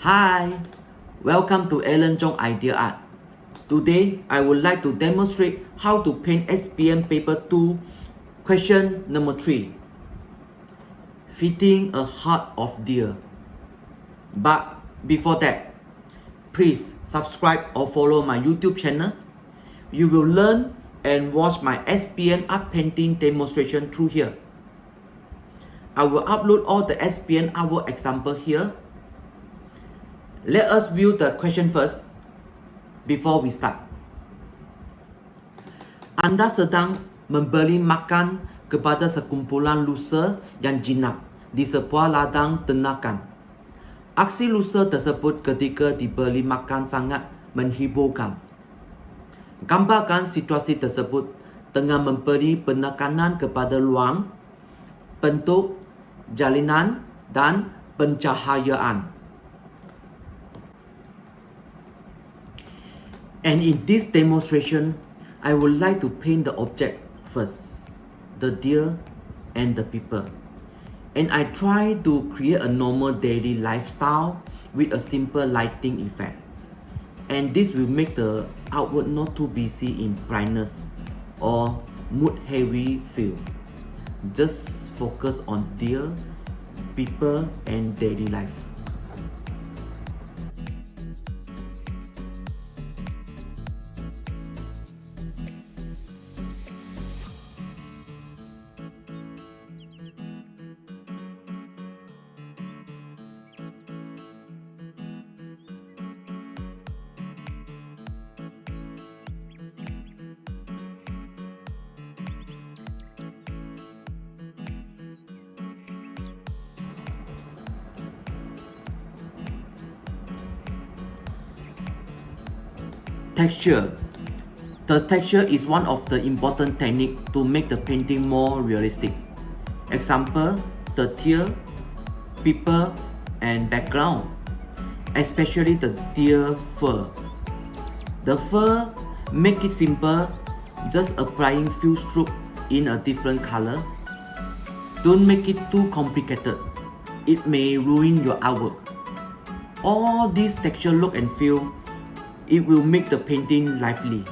Hi, welcome to Alan Chong Idea Art. Today, I would like to demonstrate how to paint SPM paper 2, question number 3. Fitting a heart of deer. But before that, please subscribe or follow my YouTube channel. You will learn and watch my SPM art painting demonstration through here. I will upload all the SPM artwork example here. Let us view the question first before we start. Anda sedang memberi makan kepada sekumpulan lusa yang jinak di sebuah ladang ternakan. Aksi lusa tersebut ketika diberi makan sangat menghiburkan. Gambarkan situasi tersebut dengan memberi penekanan kepada ruang, bentuk, jalinan, dan pencahayaan. And in this demonstration, I would like to paint the object first, the deer and the people. And I try to create a normal daily lifestyle with a simple lighting effect. And this will make the artwork not too busy in brightness or mood heavy feel. Just focus on deer, people, and daily life. Texture. The texture is one of the important techniques to make the painting more realistic. Example, the deer, people, and background, especially the deer fur. The fur, make it simple, just applying few strokes in a different color. Don't make it too complicated, it may ruin your artwork. All this texture look and feel, it will make the painting lively.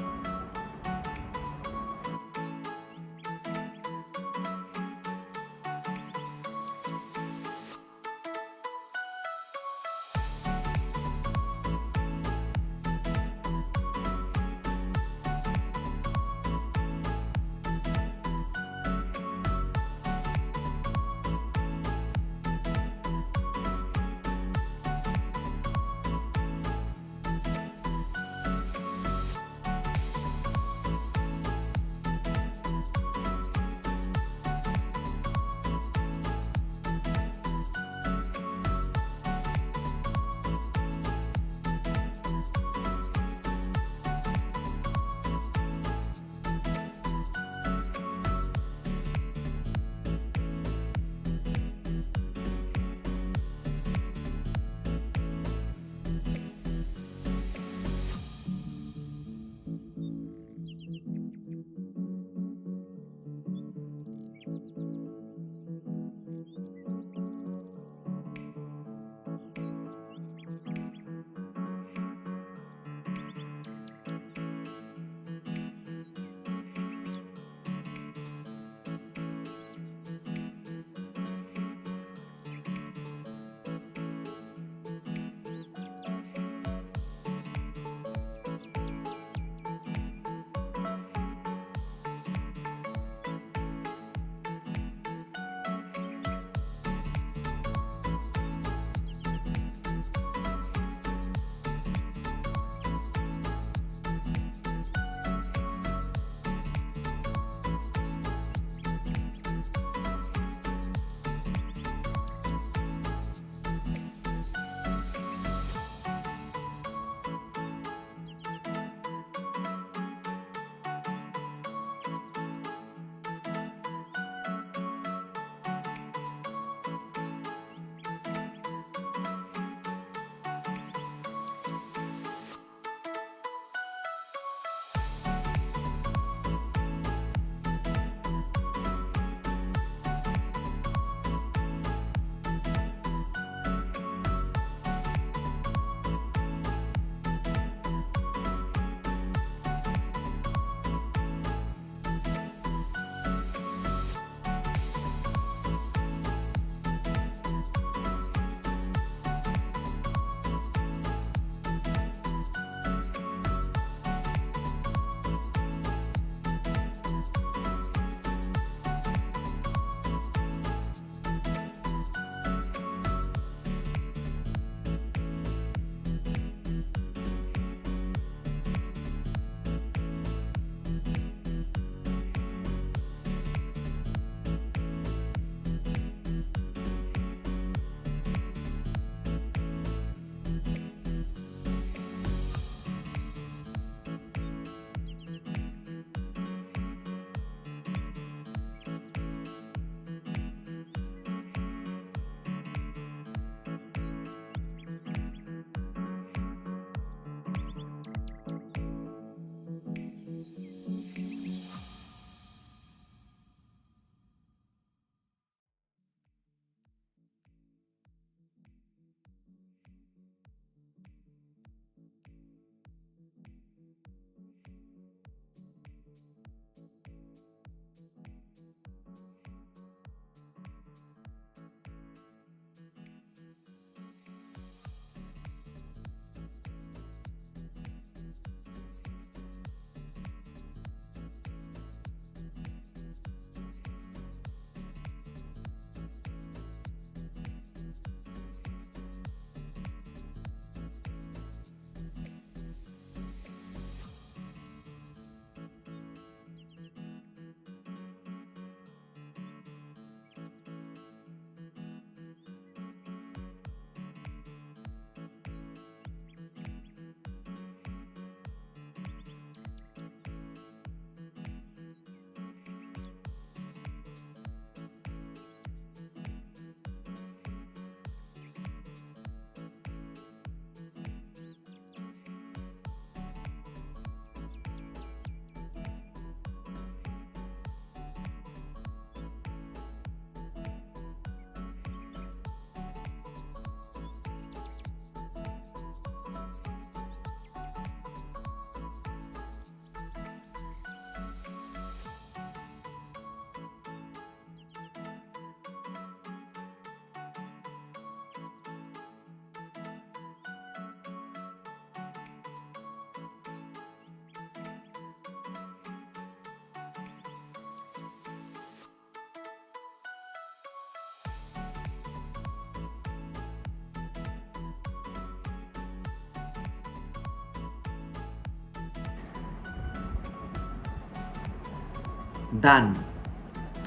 Done.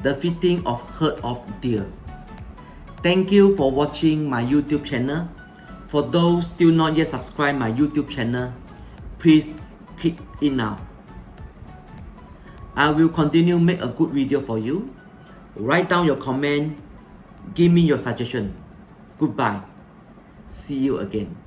The fitting of herd of deer. Thank you for watching my YouTube channel. For those still not yet subscribed my YouTube channel, please click it now. I will continue make a good video for you. Write down your comment. Give me your suggestion. Goodbye. See you again.